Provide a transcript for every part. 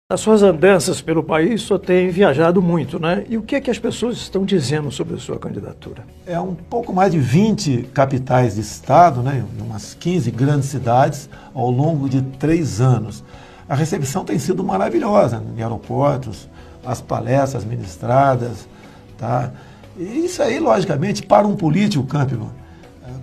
As suas andanças pelo país só tem viajado muito, né? E o que é que as pessoas estão dizendo sobre a sua candidatura? É um pouco mais de 20 capitais de estado, né? Umas 15 grandes cidades ao longo de 3 anos. A recepção tem sido maravilhosa em aeroportos, as palestras ministradas, tá? E isso aí, logicamente, para um político, Campbell,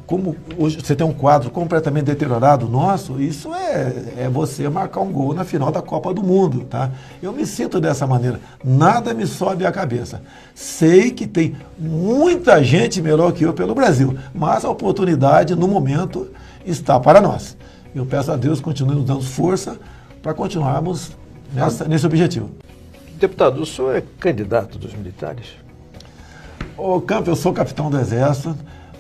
como hoje você tem um quadro completamente deteriorado nosso, isso é você marcar um gol na final da Copa do Mundo, tá? Eu me sinto dessa maneira, nada me sobe à cabeça. Sei que tem muita gente melhor que eu pelo Brasil, mas a oportunidade, no momento, está para nós. Eu peço a Deus que continue nos dando força para continuarmos nesse objetivo. Deputado, o senhor é candidato dos militares? Ô, Campos, eu sou capitão do Exército.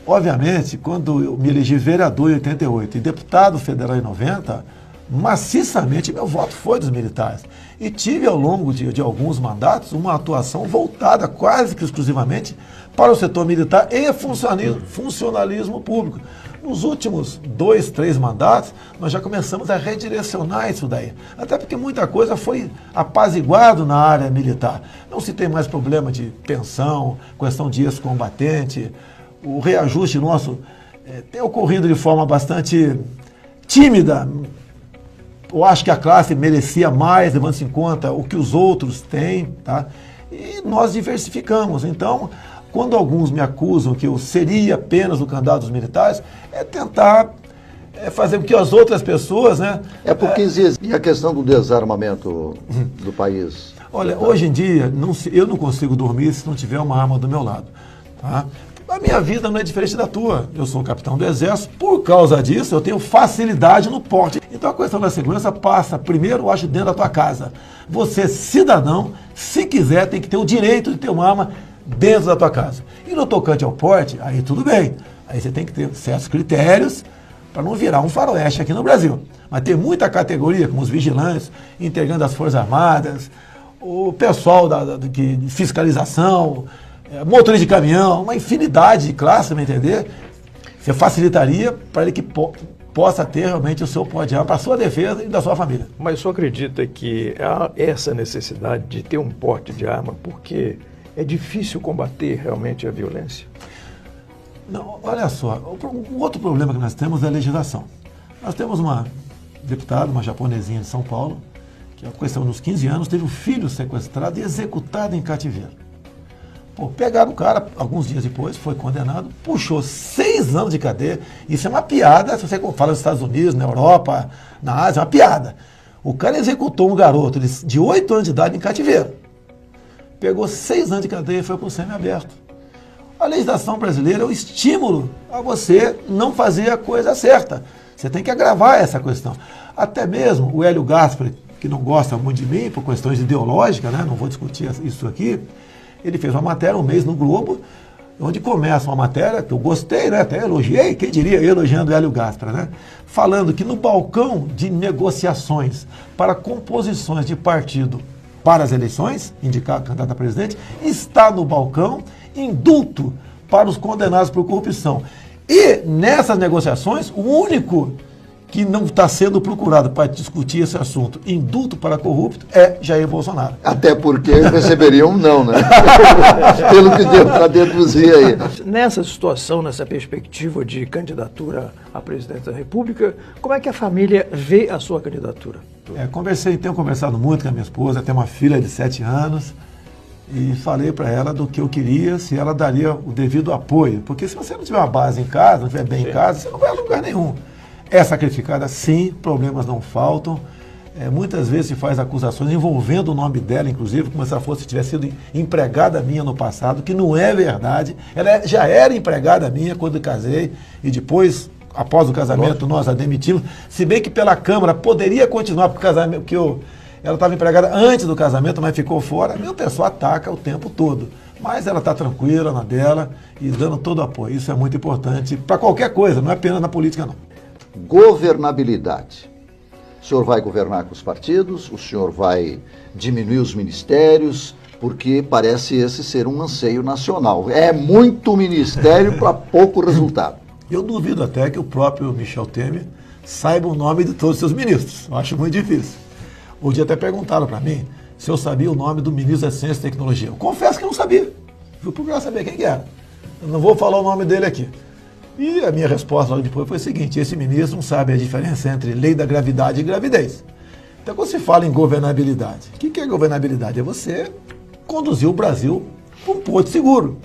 Obviamente, quando eu me elegi vereador em 88 e deputado federal em 90, maciçamente meu voto foi dos militares. E tive ao longo de alguns mandatos uma atuação voltada quase que exclusivamente para o setor militar e funcionalismo público. Nos últimos 2, 3 mandatos, nós já começamos a redirecionar isso daí. Até porque muita coisa foi apaziguado na área militar. Não se tem mais problema de pensão, questão de ex-combatente. O reajuste nosso tem ocorrido de forma bastante tímida. Eu acho que a classe merecia mais, levando-se em conta o que os outros têm, tá? E nós diversificamos. Então, quando alguns me acusam que eu seria apenas o candidato dos militares, é tentar fazer com que as outras pessoas, né? Porque existe. E a questão do desarmamento do país? Olha, hoje em dia, eu não consigo dormir se não tiver uma arma do meu lado, tá? A minha vida não é diferente da tua. Eu sou capitão do Exército, por causa disso eu tenho facilidade no porte. Então a questão da segurança passa, primeiro, eu acho, dentro da tua casa. Você, cidadão, se quiser, tem que ter o direito de ter uma arma dentro da tua casa. E no tocante ao porte, aí tudo bem. Aí você tem que ter certos critérios para não virar um faroeste aqui no Brasil. Mas tem muita categoria, como os vigilantes, integrando as Forças Armadas, o pessoal de fiscalização, motorista de caminhão, uma infinidade de classes, me entender? Você facilitaria para ele que possa ter realmente o seu porte de arma para a sua defesa e da sua família. Mas o senhor acredita que há essa necessidade de ter um porte de arma porque é difícil combater realmente a violência? Não, olha só, um outro problema que nós temos é a legislação. Nós temos uma deputada, uma japonesinha de São Paulo, que a questão dos 15 anos teve um filho sequestrado e executado em cativeiro. Pô, pegaram o cara, alguns dias depois, foi condenado, puxou 6 anos de cadeia. Isso é uma piada, se você fala nos Estados Unidos, na Europa, na Ásia, é uma piada. O cara executou um garoto de 8 anos de idade em cativeiro. Pegou 6 anos de cadeia e foi para o semiaberto. A legislação brasileira é um estímulo a você não fazer a coisa certa. Você tem que agravar essa questão. Até mesmo o Hélio Gaspari, que não gosta muito de mim por questões ideológicas, né? Não vou discutir isso aqui, ele fez uma matéria um mês no Globo, onde começa uma matéria que eu gostei, né? Até elogiei, quem diria, elogiando o Hélio Gaspari, né? Falando que no balcão de negociações para composições de partido para as eleições, indicar candidato a presidente, está no balcão indulto para os condenados por corrupção. E nessas negociações, o único que não está sendo procurado para discutir esse assunto, indulto para corrupto, é Jair Bolsonaro. Até porque receberia um não, né? Pelo que deu para deduzir aí. Nessa situação, nessa perspectiva de candidatura à presidência da República, como é que a família vê a sua candidatura? Tenho conversado muito com a minha esposa, tenho uma filha de 7 anos, e falei para ela do que eu queria, se ela daria o devido apoio. Porque se você não tiver uma base em casa, não estiver bem em casa, você não vai a lugar nenhum. É sacrificada, sim, problemas não faltam. Muitas vezes se faz acusações envolvendo o nome dela, inclusive, como se ela fosse tivesse sido empregada minha no passado, que não é verdade. Ela já era empregada minha quando casei e depois, após o casamento, nós a demitimos. Se bem que pela Câmara poderia continuar, porque ela estava empregada antes do casamento, mas ficou fora. Meu pessoal ataca o tempo todo. Mas ela está tranquila na dela e dando todo o apoio. Isso é muito importante para qualquer coisa, não é apenas na política, não. Governabilidade. O senhor vai governar com os partidos, o senhor vai diminuir os ministérios, porque parece esse ser um anseio nacional. É muito ministério para pouco resultado. Eu duvido até que o próprio Michel Temer saiba o nome de todos os seus ministros. Eu acho muito difícil. Hoje até perguntaram para mim se eu sabia o nome do ministro da Ciência e Tecnologia. Eu confesso que não sabia. Fui procurar saber quem que era. Eu não vou falar o nome dele aqui. E a minha resposta logo depois foi a seguinte: esse ministro não sabe a diferença entre lei da gravidade e gravidez. Então, quando se fala em governabilidade, o que é governabilidade? É você conduzir o Brasil para um porto seguro.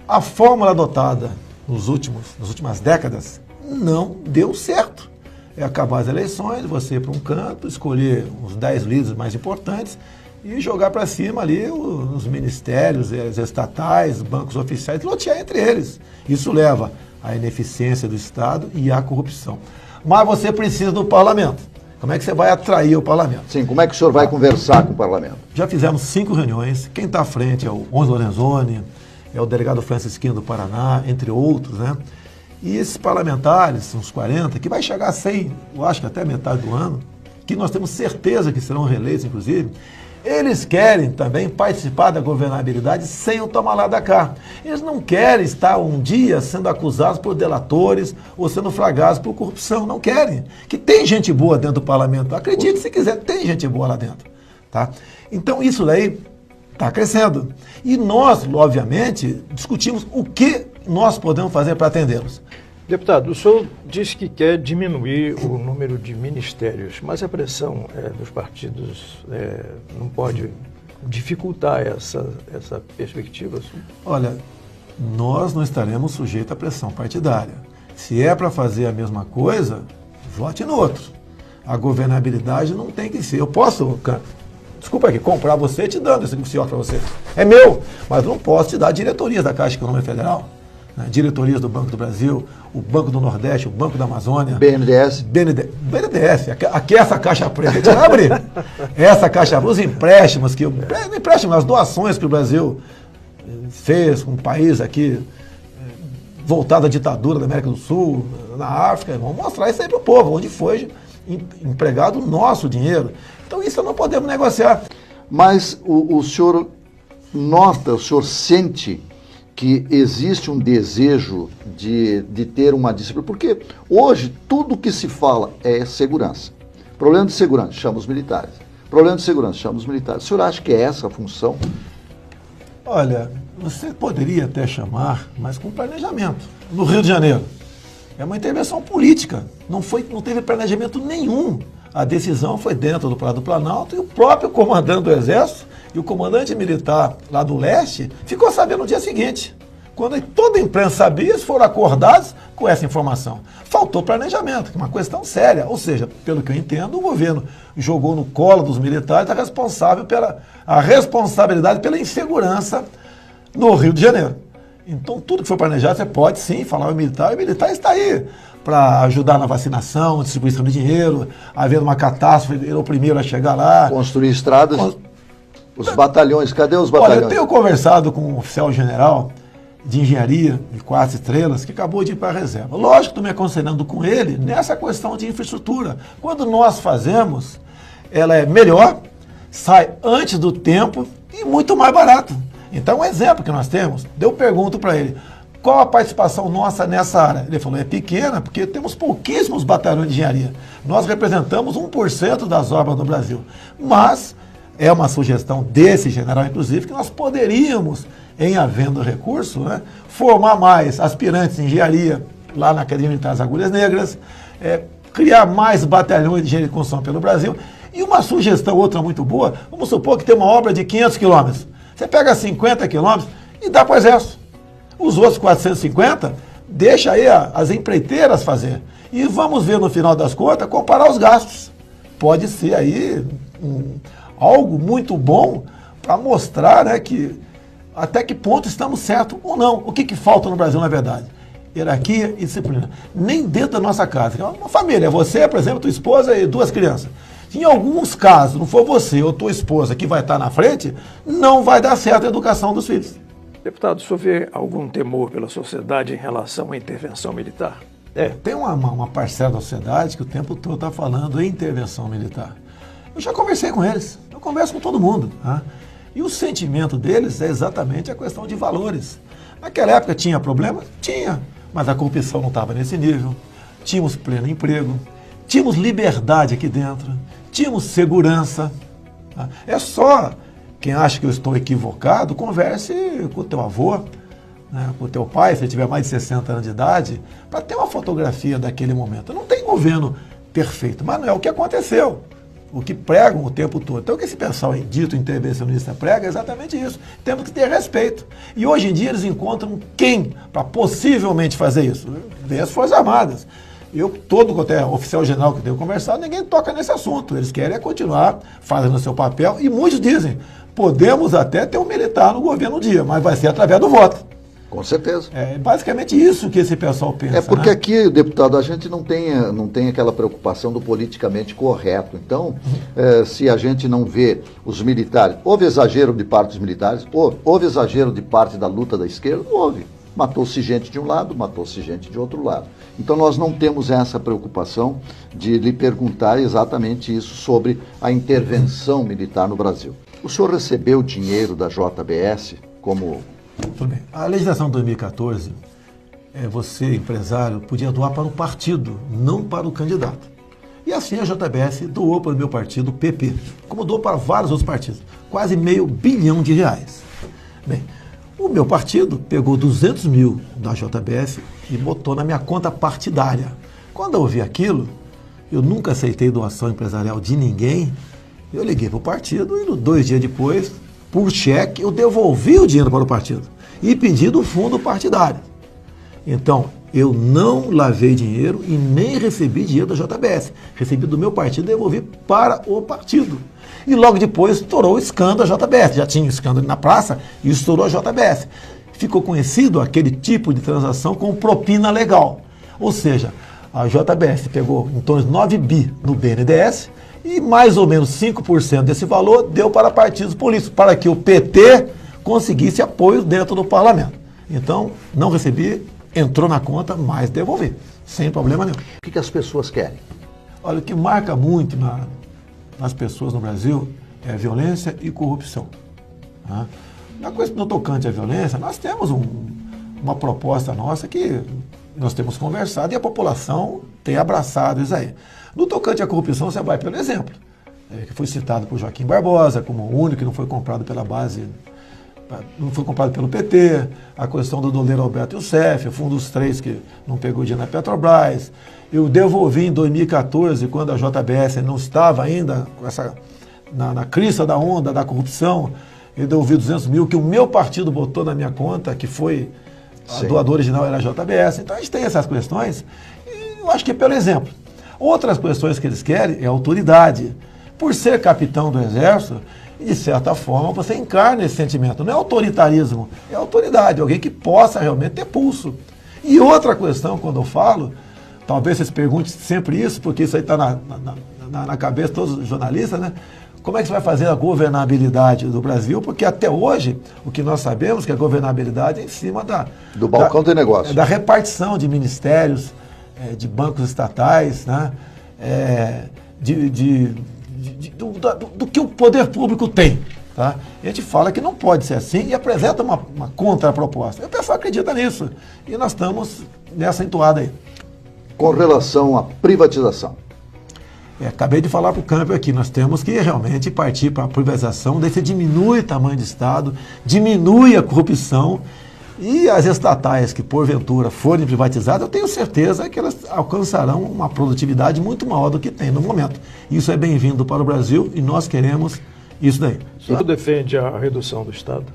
A fórmula adotada nas últimas décadas não deu certo. É acabar as eleições, você ir para um canto, escolher os 10 líderes mais importantes e jogar para cima ali os ministérios, as estatais, bancos oficiais, lotear entre eles. Isso leva à ineficiência do Estado e à corrupção. Mas você precisa do parlamento. Como é que você vai atrair o parlamento? Sim, como é que o senhor vai conversar com o parlamento? Já fizemos 5 reuniões. Quem está à frente é o Onze Lorenzoni, é o delegado Francisquinho do Paraná, entre outros, né? E esses parlamentares, uns 40, que vai chegar a 100, eu acho que até metade do ano, que nós temos certeza que serão reeleitos, inclusive, eles querem também participar da governabilidade sem o tomar lá da cá. Eles não querem estar um dia sendo acusados por delatores ou sendo flagrados por corrupção. Não querem. Que tem gente boa dentro do parlamento. Acredite se quiser, tem gente boa lá dentro. Tá? Então isso daí está crescendo. E nós, obviamente, discutimos o que nós podemos fazer para atendê-los. Deputado, o senhor disse que quer diminuir o número de ministérios, mas a pressão dos partidos não pode dificultar essa perspectiva? Olha, nós não estaremos sujeitos à pressão partidária. Se é para fazer a mesma coisa, vote no outro. A governabilidade não tem que ser. Eu posso, desculpa aqui, comprar você te dando esse oficial para você. É meu, mas não posso te dar diretorias da Caixa Econômica Federal. Diretorias do Banco do Brasil, o Banco do Nordeste, o Banco da Amazônia. BNDES. BNDES, aqui é essa caixa preta, a gente vai abrir. Essa caixa, os empréstimos, as doações que o Brasil fez com um país aqui voltado à ditadura da América do Sul, na África, vamos mostrar isso aí para o povo, onde foi empregado o nosso dinheiro. Então isso não podemos negociar. Mas o senhor nota, o senhor sente que existe um desejo de ter uma disciplina, porque hoje tudo que se fala é segurança. Problema de segurança, chama os militares. Problema de segurança, chama os militares. O senhor acha que é essa a função? Olha, você poderia até chamar, mas com planejamento. No Rio de Janeiro, é uma intervenção política, não teve planejamento nenhum. A decisão foi dentro do Palácio do Planalto e o próprio comandante do Exército e o comandante militar lá do leste ficou sabendo no dia seguinte. Quando toda a imprensa sabia, eles foram acordados com essa informação. Faltou planejamento, que é uma questão séria. Ou seja, pelo que eu entendo, o governo jogou no colo dos militares a responsabilidade pela insegurança no Rio de Janeiro. Então, tudo que foi planejado, você pode sim falar o militar está aí para ajudar na vacinação, distribuição de dinheiro, havendo uma catástrofe, ele é o primeiro a chegar lá. Construir estradas. Os batalhões, cadê os batalhões? Olha, eu tenho conversado com um oficial-general de engenharia de 4 estrelas que acabou de ir para a reserva. Lógico que estou me aconselhando com ele nessa questão de infraestrutura. Quando nós fazemos, ela é melhor, sai antes do tempo e muito mais barato. Então, um exemplo que nós temos, eu pergunto para ele, qual a participação nossa nessa área? Ele falou, é pequena, porque temos pouquíssimos batalhões de engenharia. Nós representamos 1% das obras no Brasil. Mas é uma sugestão desse general, inclusive, que nós poderíamos, em havendo recurso, formar mais aspirantes em engenharia lá na Academia Militar das Agulhas Negras, criar mais batalhões de engenharia de construção pelo Brasil. E uma sugestão, outra muito boa, vamos supor que tem uma obra de 500 quilômetros. Você pega 50 quilômetros e dá para o Exército. Os outros 450, deixa aí as empreiteiras fazer. E vamos ver no final das contas, comparar os gastos. Pode ser aí algo muito bom para mostrar que até que ponto estamos certos ou não. O que falta no Brasil, na verdade? Hierarquia e disciplina. Nem dentro da nossa casa. É uma família, você, por exemplo, tua esposa e 2 crianças. Se em alguns casos não for você ou tua esposa que vai estar na frente, não vai dar certo a educação dos filhos. Deputado, o senhor vê algum temor pela sociedade em relação à intervenção militar? Tem uma parcela da sociedade que o tempo todo está falando em intervenção militar. Eu já conversei com eles, eu converso com todo mundo. Tá? E o sentimento deles é exatamente a questão de valores. Naquela época tinha problema? Tinha, mas a corrupção não estava nesse nível. Tínhamos pleno emprego, tínhamos liberdade aqui dentro, tínhamos segurança. Tá? É só quem acha que eu estou equivocado, converse com o teu avô, né, com o teu pai, se ele tiver mais de 60 anos de idade, para ter uma fotografia daquele momento. Não tem governo perfeito, mas não é o que aconteceu. O que pregam o tempo todo. Então, o que esse pessoal dito intervencionista prega é exatamente isso. Temos que ter respeito. E hoje em dia eles encontram quem para possivelmente fazer isso? Vem as Forças Armadas. Todo quanto é oficial general que eu tenho conversado, ninguém toca nesse assunto. Eles querem continuar fazendo o seu papel. E muitos dizem, podemos até ter um militar no governo um dia, mas vai ser através do voto. Com certeza. É basicamente isso que esse pessoal pensa. É porque, né? Aqui, deputado, a gente não tem aquela preocupação do politicamente correto. Então, se a gente não vê os militares, houve exagero de parte dos militares, houve exagero de parte da luta da esquerda, houve. Matou-se gente de um lado, matou-se gente de outro lado. Então nós não temos essa preocupação de lhe perguntar exatamente isso sobre a intervenção militar no Brasil. O senhor recebeu dinheiro da JBS como... Tudo bem. A legislação de 2014, você, empresário, podia doar para o partido, não para o candidato. E assim a JBS doou para o meu partido, o PP, como doou para vários outros partidos, quase R$500 bilhão. Bem, o meu partido pegou 200 mil da JBS e botou na minha conta partidária. Quando eu ouvi aquilo, eu nunca aceitei doação empresarial de ninguém, eu liguei para o partido e 2 dias depois, por cheque, eu devolvi o dinheiro para o partido e pedi do fundo partidário. Então, eu não lavei dinheiro e nem recebi dinheiro da JBS. Recebi do meu partido e devolvi para o partido. E logo depois estourou o escândalo da JBS. Já tinha um escândalo na praça e estourou a JBS. Ficou conhecido aquele tipo de transação como propina legal. Ou seja, a JBS pegou em torno de 9 bi no BNDES e mais ou menos 5% desse valor deu para partidos políticos, para que o PT conseguisse apoio dentro do parlamento. Então, não recebi, entrou na conta, mas devolvi, sem problema nenhum. O que as pessoas querem? Olha, o que marca muito nas pessoas no Brasil é violência e corrupção. Tá? Na coisa no tocante à violência, nós temos uma proposta nossa que nós temos conversado e a população tem abraçado isso aí. No tocante à corrupção, você vai pelo exemplo, que foi citado por Joaquim Barbosa como o único que não foi comprado pela base, não foi comprado pelo PT, a questão do doleiro Alberto Youssef, foi um dos 3 que não pegou dinheiro na Petrobras. Eu devolvi em 2014, quando a JBS não estava ainda na crista da onda da corrupção, eu devolvi 200 mil que o meu partido botou na minha conta, que foi a doadora original era a JBS. Então a gente tem essas questões e eu acho que é pelo exemplo. Outras questões que eles querem é autoridade. Por ser capitão do Exército, de certa forma, você encarna esse sentimento. Não é autoritarismo, é autoridade, alguém que possa realmente ter pulso. E outra questão, quando eu falo, talvez vocês perguntem sempre isso, porque isso aí está na cabeça de todos os jornalistas, né? Como é que você vai fazer a governabilidade do Brasil? Porque até hoje, o que nós sabemos é que a governabilidade é em cima do balcão de negócio. Da repartição de ministérios, de bancos estatais, né? Do que o poder público tem. Tá? A gente fala que não pode ser assim e apresenta uma contraproposta. E o pessoal acredita nisso. E nós estamos nessa entoada aí. Com relação à privatização. Acabei de falar para o câmbio aqui, nós temos que realmente partir para a privatização, daí você diminui o tamanho do Estado, diminui a corrupção e as estatais que porventura forem privatizadas, eu tenho certeza que elas alcançarão uma produtividade muito maior do que tem no momento. Isso é bem-vindo para o Brasil e nós queremos isso daí. O senhor defende a redução do Estado?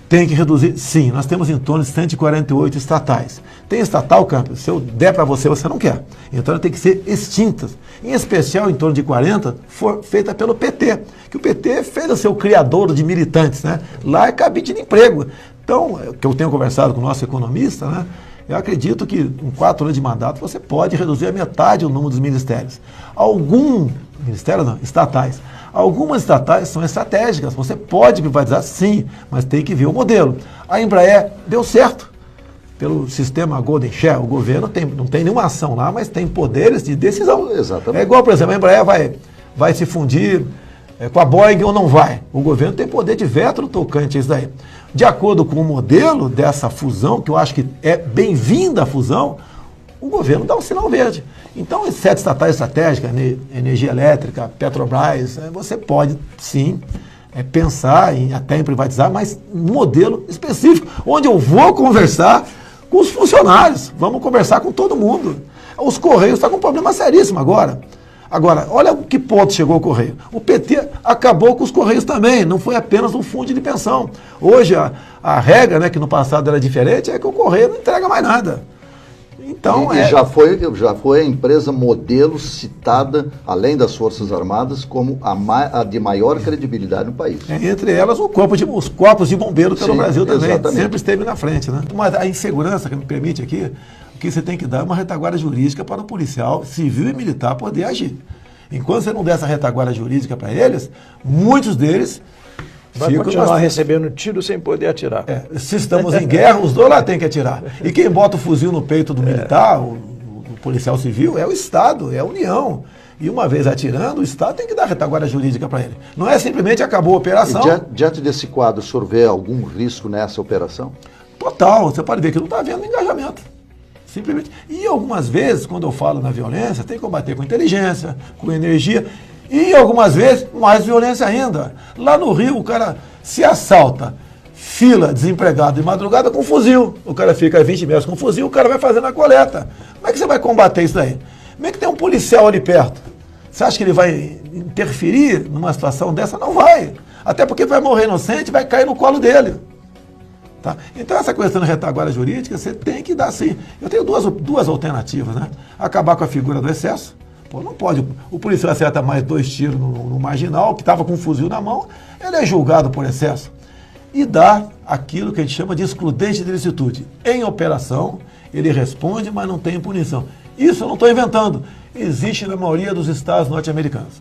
Tem que reduzir, sim. Nós temos em torno de 148 estatais. Tem estatal, Campos, se eu der para você, você não quer. Então ela tem que ser extintas. Em especial, em torno de 40, for feita pelo PT. Que o PT fez o seu criador de militantes, né? Lá é cabide de emprego. Então, que eu tenho conversado com o nosso economista, né? Eu acredito que em 4 anos de mandato você pode reduzir a metade o número dos ministérios. Estatais. Algumas estatais são estratégicas, você pode privatizar sim, mas tem que ver o modelo. A Embraer deu certo pelo sistema Golden Share, o governo não tem nenhuma ação lá, mas tem poderes de decisão. Exatamente. É igual, por exemplo, a Embraer vai se fundir com a Boeing ou não vai. O governo tem poder de veto no tocante a isso daí. De acordo com o modelo dessa fusão, que eu acho que é bem-vinda a fusão, o governo dá um sinal verde. Então, as 7 estatais estratégicas, energia elétrica, Petrobras, você pode, sim, pensar até em privatizar, mas um modelo específico, onde eu vou conversar com os funcionários, vamos conversar com todo mundo. Os Correios estão com um problema seríssimo agora. Agora, olha o que ponto chegou o Correio. O PT acabou com os Correios também, não foi apenas um fundo de pensão. Hoje, a regra, né, que no passado era diferente, é que o Correio não entrega mais nada. Então, já foi a empresa modelo citada, além das Forças Armadas, como a de maior credibilidade no país. Entre elas, os corpos de bombeiro pelo Brasil também, exatamente. Sempre esteve na frente. Né? Mas a insegurança que me permite aqui, o que você tem que dar é uma retaguarda jurídica para o policial civil e militar poder agir. Enquanto você não der essa retaguarda jurídica para eles, muitos deles vai continuar recebendo tiro sem poder atirar. Se estamos em guerra, os dois lá têm que atirar. E quem bota o fuzil no peito do militar, o policial civil, é o Estado, é a União. E uma vez atirando, o Estado tem que dar retaguarda jurídica para ele. Não é simplesmente acabou a operação. E diante desse quadro, o senhor vê algum risco nessa operação? Total. Você pode ver que não está havendo engajamento. Simplesmente. E algumas vezes, quando eu falo na violência, tem que combater com inteligência, com energia. E algumas vezes, mais violência ainda. Lá no Rio, o cara se assalta, fila, desempregado de madrugada com fuzil. O cara fica 20 metros com fuzil, o cara vai fazendo a coleta. Como é que você vai combater isso daí? Como é que tem um policial ali perto? Você acha que ele vai interferir numa situação dessa? Não vai. Até porque vai morrer inocente, vai cair no colo dele. Tá? Então essa questão de retaguarda jurídica, você tem que dar sim. Eu tenho duas alternativas, né? Acabar com a figura do excesso. Pô, não pode. O policial acerta mais 2 tiros no marginal, que estava com um fuzil na mão, ele é julgado por excesso. E dá aquilo que a gente chama de excludente de ilicitude. Em operação, ele responde, mas não tem punição. Isso eu não estou inventando. Existe na maioria dos estados norte-americanos.